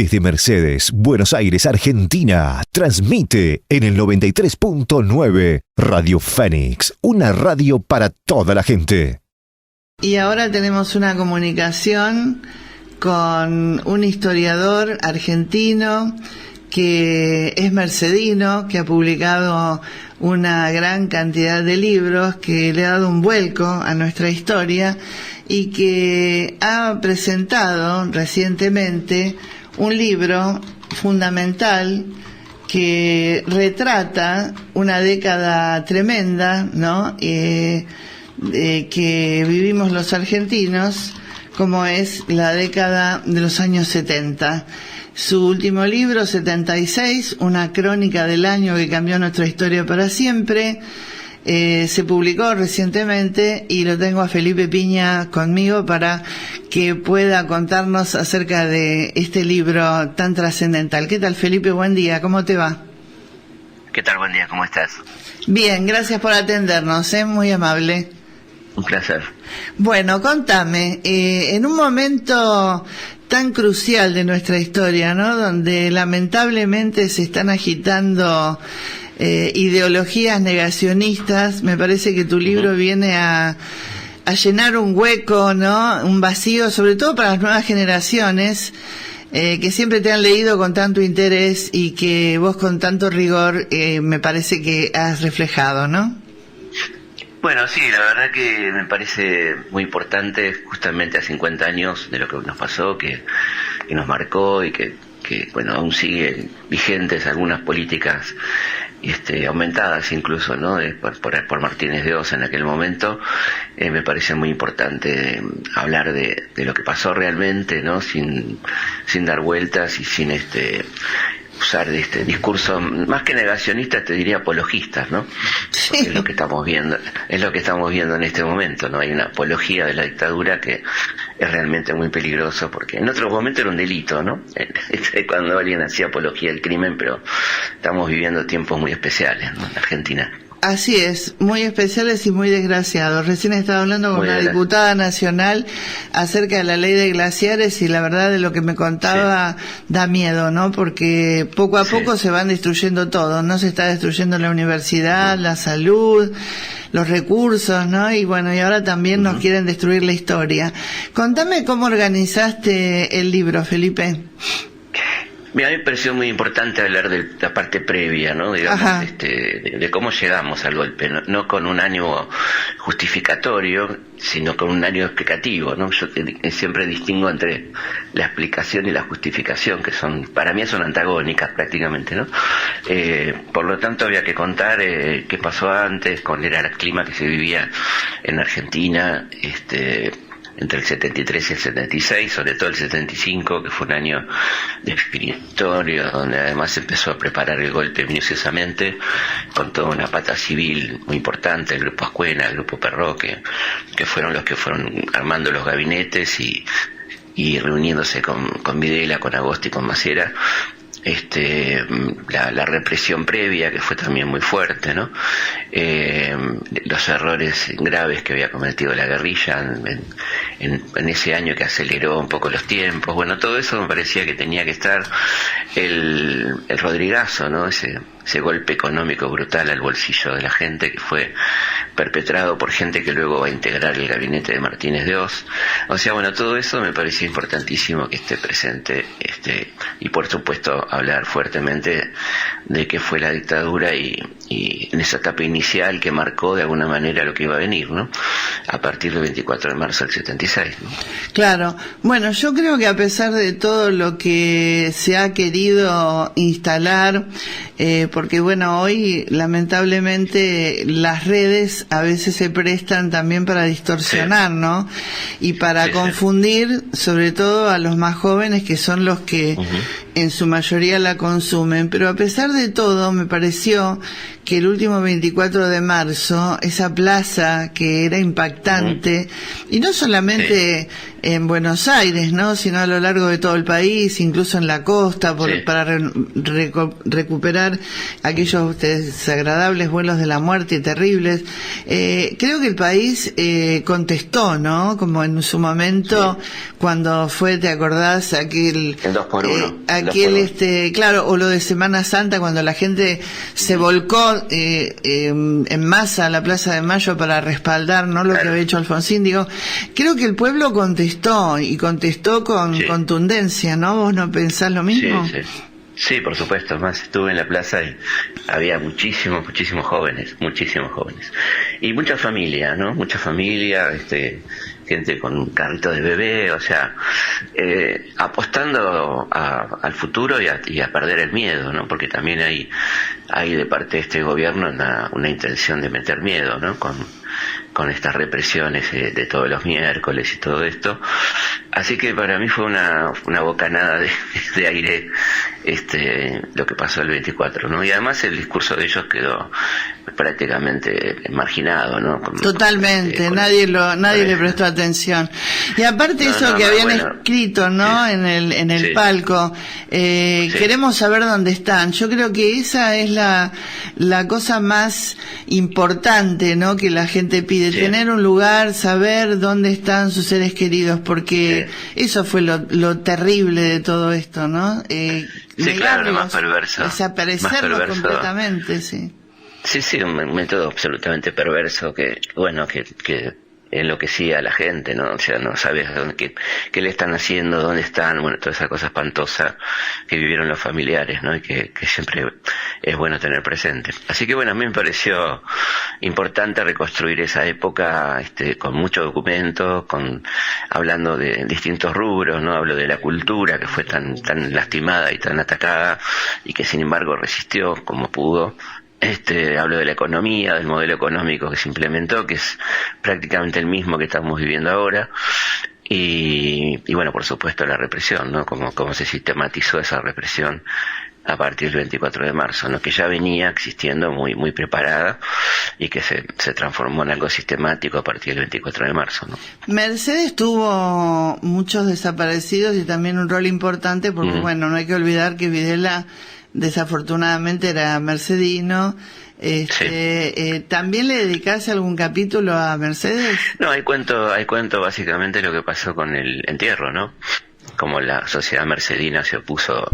Desde Mercedes, Buenos Aires, Argentina, transmite en el 93.9 Radio Fénix, una radio para toda la gente. Y ahora tenemos una comunicación con un historiador argentino que es mercedino, que ha publicado una gran cantidad de libros, que le ha dado un vuelco a nuestra historia y que ha presentado recientemente un libro fundamental que retrata una década tremenda, ¿no? Que vivimos los argentinos, como es la década de los años 70. Su último libro, 76, una crónica del año que cambió nuestra historia para siempre, se publicó recientemente y lo tengo a Felipe Piña conmigo para que pueda contarnos acerca de este libro tan trascendental. ¿Qué tal, Felipe? Buen día, ¿cómo te va? ¿Qué tal? Buen día, ¿cómo estás? Bien, gracias por atendernos, muy amable. Un placer. Bueno, contame, en un momento tan crucial de nuestra historia, ¿no?, donde lamentablemente se están agitando ideologías negacionistas, me parece que tu libro viene a llenar un hueco, ¿no?, un vacío, sobre todo para las nuevas generaciones, que siempre te han leído con tanto interés y que vos con tanto rigor me parece que has reflejado, ¿no? Bueno, sí, la verdad que me parece muy importante, justamente a 50 años de lo que nos pasó, que nos marcó y que bueno, aún siguen vigentes algunas políticas aumentadas incluso, ¿no?, por Martínez de Oz en aquel momento. Me parece muy importante hablar de lo que pasó realmente, ¿no?, sin dar vueltas y sin usar de este discurso más que negacionista, te diría apologistas, ¿no? Sí. Porque es lo que estamos viendo en este momento, ¿no? Hay una apología de la dictadura que es realmente muy peligroso, porque en otro momento era un delito, ¿no? Cuando alguien hacía apología del crimen, pero estamos viviendo tiempos muy especiales, ¿no?, en Argentina. Así es, muy especiales y muy desgraciados. Recién estaba hablando con una diputada nacional acerca de la ley de glaciares y la verdad de lo que me contaba da miedo, ¿no? Porque poco a poco se van destruyendo todo, ¿no? Se está destruyendo la universidad, la salud, los recursos, ¿no? Y bueno, y ahora también nos quieren destruir la historia. Contame cómo organizaste el libro, Felipe. Mira, a mí me pareció muy importante hablar de la parte previa, ¿no?, digamos, de cómo llegamos al golpe, no con un ánimo justificatorio, sino con un ánimo explicativo, ¿no? Yo siempre distingo entre la explicación y la justificación, que para mí son antagónicas prácticamente, ¿no? Por lo tanto había que contar qué pasó antes, cuál era el clima que se vivía en Argentina, entre el 73 y el 76, sobre todo el 75, que fue un año definitorio, donde además se empezó a preparar el golpe minuciosamente, con toda una pata civil muy importante, el Grupo Ascuena, el Grupo Perró, que fueron los que fueron armando los gabinetes y reuniéndose con Videla, con Agosti y con Maciera. La represión previa, que fue también muy fuerte, ¿no? Los errores graves que había cometido la guerrilla en ese año, que aceleró un poco los tiempos. Bueno, todo eso me parecía que tenía que estar el Rodrigazo, ¿no? Ese golpe económico brutal al bolsillo de la gente, que fue perpetrado por gente que luego va a integrar el gabinete de Martínez de Oz. O sea, bueno, todo eso me parecía importantísimo que esté presente, y por supuesto hablar fuertemente de qué fue la dictadura y en esa etapa inicial que marcó de alguna manera lo que iba a venir, ¿no?, a partir del 24 de marzo del 76, ¿no? Claro. Bueno, yo creo que a pesar de todo lo que se ha querido instalar, porque bueno, hoy lamentablemente las redes a veces se prestan también para distorsionar, ¿no?, y para confundir, sobre todo a los más jóvenes, que son los que en su mayoría la consumen. Pero a pesar de todo, me pareció que el último 24 de marzo, esa plaza que era impactante, y no solamente en Buenos Aires, ¿no? Sino a lo largo de todo el país, incluso en la costa, para recuperar aquellos desagradables vuelos de la muerte terribles. Creo que el país contestó, ¿no? Como en su momento, cuando fue, ¿te acordás? Aquel 2x1. Claro, o lo de Semana Santa, cuando la gente se volcó en masa a la Plaza de Mayo para respaldar, ¿no? Lo que había hecho Alfonsín. Digo, creo que el pueblo contestó y contestó con contundencia, ¿no? ¿Vos no pensás lo mismo? Sí, por supuesto. Además estuve en la plaza y había muchísimos jóvenes. Y mucha familia, ¿no? Mucha familia, gente con un carrito de bebé, o sea, apostando al futuro y a perder el miedo, ¿no? Porque también hay de parte de este gobierno una intención de meter miedo, ¿no? Con estas represiones de todos los miércoles y todo esto. Así que para mí fue una bocanada de aire lo que pasó el 24, ¿no? Y además el discurso de ellos quedó prácticamente marginado, ¿no? Totalmente, nadie le prestó atención. Y aparte que habían escrito, ¿no? En el palco, queremos saber dónde están. Yo creo que esa es la cosa más importante, ¿no? Que la gente pide, tener un lugar, saber dónde están sus seres queridos, porque eso fue lo terrible de todo esto, ¿no? Claro, lo más perverso. Desaparecerlos completamente, sí. Sí, un método absolutamente perverso que enloquecía a la gente, ¿no? O sea, no sabes qué le están haciendo, dónde están, bueno, toda esa cosa espantosa que vivieron los familiares, ¿no? Y que siempre es bueno tener presente. Así que bueno, a mí me pareció importante reconstruir esa época, con mucho documento, hablando de distintos rubros, ¿no? Hablo de la cultura, que fue tan lastimada y tan atacada, y que sin embargo resistió como pudo. Hablo de la economía, del modelo económico que se implementó, que es prácticamente el mismo que estamos viviendo ahora, y bueno, por supuesto la represión, ¿no? Cómo se sistematizó esa represión a partir del 24 de marzo, ¿no? Que ya venía existiendo muy muy preparada y que se transformó en algo sistemático a partir del 24 de marzo, ¿no? Mercedes tuvo muchos desaparecidos y también un rol importante porque, bueno, no hay que olvidar que Videla desafortunadamente era mercedino. ¿También le dedicaste algún capítulo a Mercedes? No, hay cuento básicamente lo que pasó con el entierro, ¿no? Como la sociedad mercedina se opuso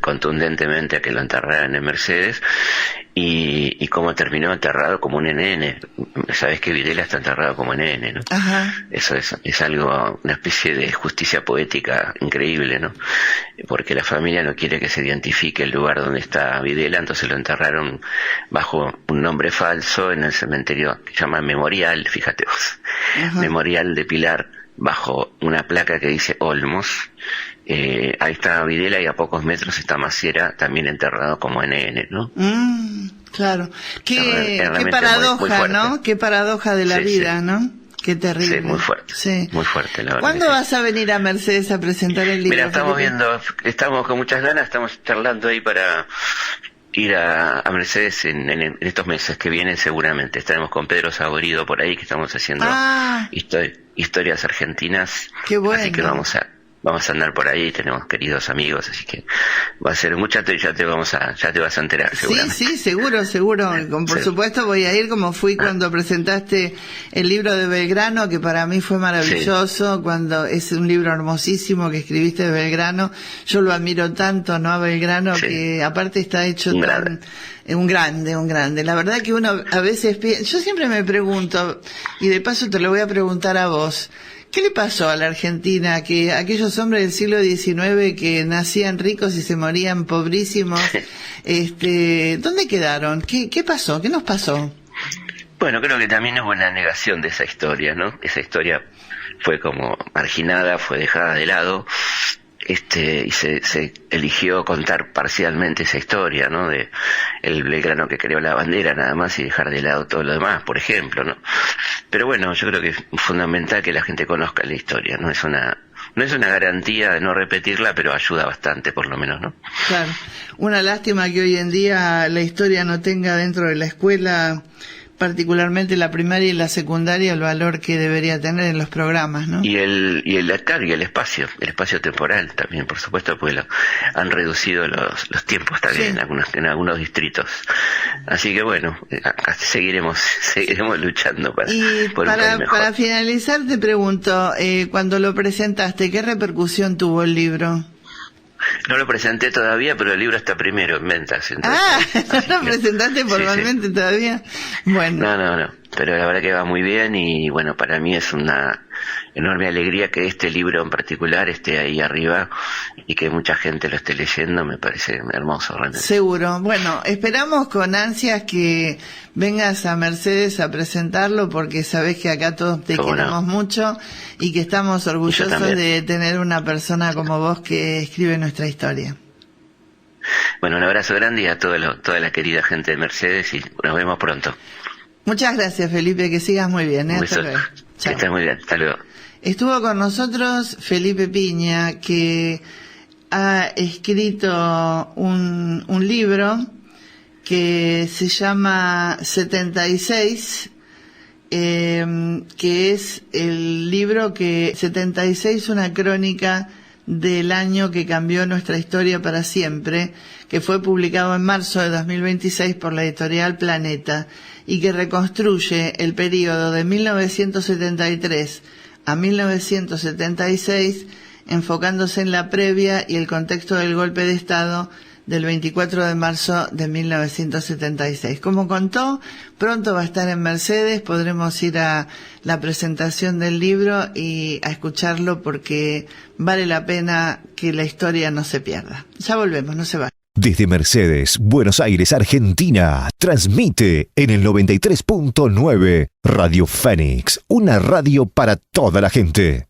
contundentemente a que lo enterraran en Mercedes, y cómo terminó enterrado como un NN. Sabés que Videla está enterrado como NN, ¿no? Ajá. Eso es algo, una especie de justicia poética increíble, ¿no? Porque la familia no quiere que se identifique el lugar donde está Videla, entonces lo enterraron bajo un nombre falso en el cementerio que se llama Memorial, fíjate vos. Ajá. Memorial de Pilar, bajo una placa que dice Olmos. Ahí está Videla y a pocos metros está Maciera, también enterrado como NN, ¿no? Claro. Qué paradoja, muy ¿no? Qué paradoja de la vida, ¿no? Qué terrible. Sí, muy fuerte. Sí. Muy fuerte, la verdad. ¿Cuándo vas a venir a Mercedes a presentar el libro? Mira, estamos con muchas ganas, estamos charlando ahí para ir a Mercedes en estos meses que vienen seguramente. Estaremos con Pedro Saborido por ahí, que estamos haciendo historias argentinas. Qué bueno. Así que vamos a andar por ahí, tenemos queridos amigos, así que va a ser mucha, ya te vas a enterar seguramente. Sí, seguro. Por supuesto voy a ir, como fui cuando presentaste el libro de Belgrano, que para mí fue maravilloso, cuando es un libro hermosísimo que escribiste de Belgrano. Yo lo admiro tanto, ¿no? A Belgrano, que aparte está hecho un grande. La verdad que uno a veces yo siempre me pregunto, y de paso te lo voy a preguntar a vos, ¿qué le pasó a la Argentina? Que aquellos hombres del siglo XIX que nacían ricos y se morían pobrísimos, ¿dónde quedaron? ¿Qué pasó? ¿Qué nos pasó? Bueno, creo que también hubo una negación de esa historia, ¿no? Esa historia fue como marginada, fue dejada de lado, y se eligió contar parcialmente esa historia, ¿no? De el Belgrano que creó la bandera nada más y dejar de lado todo lo demás, por ejemplo, ¿no? Pero bueno, yo creo que es fundamental que la gente conozca la historia, no es una garantía de no repetirla, pero ayuda bastante, por lo menos, ¿no? Claro. Una lástima que hoy en día la historia no tenga dentro de la escuela particularmente la primaria y la secundaria, el valor que debería tener en los programas, ¿no? Y el espacio temporal también, por supuesto, pues han reducido los tiempos también Sí. en algunos distritos. Así que bueno, seguiremos luchando por un país mejor. Para finalizar te pregunto, cuando lo presentaste, ¿qué repercusión tuvo el libro? No lo presenté todavía, pero el libro está primero en ventas. Entonces, ¿no lo presentaste formalmente todavía? Bueno. No, pero la verdad que va muy bien y bueno, para mí es una enorme alegría que este libro en particular esté ahí arriba y que mucha gente lo esté leyendo, me parece hermoso realmente. Seguro. Bueno, esperamos con ansias que vengas a Mercedes a presentarlo porque sabés que acá todos te queremos mucho y que estamos orgullosos de tener una persona como vos que escribe nuestra historia. Bueno, un abrazo grande y a toda la querida gente de Mercedes y nos vemos pronto. Muchas gracias, Felipe, que sigas muy bien. Hasta luego. Que estés muy bien, hasta luego. Estuvo con nosotros Felipe Piña, que ha escrito un libro que se llama 76, que es el libro 76, una crónica del año que cambió nuestra historia para siempre, que fue publicado en marzo de 2026 por la editorial Planeta y que reconstruye el periodo de 1973 a 1976, enfocándose en la previa y el contexto del golpe de Estado del 24 de marzo de 1976. Como contó, pronto va a estar en Mercedes, podremos ir a la presentación del libro y a escucharlo porque vale la pena que la historia no se pierda. Ya volvemos, no se va. Desde Mercedes, Buenos Aires, Argentina, transmite en el 93.9 Radio Fénix, una radio para toda la gente.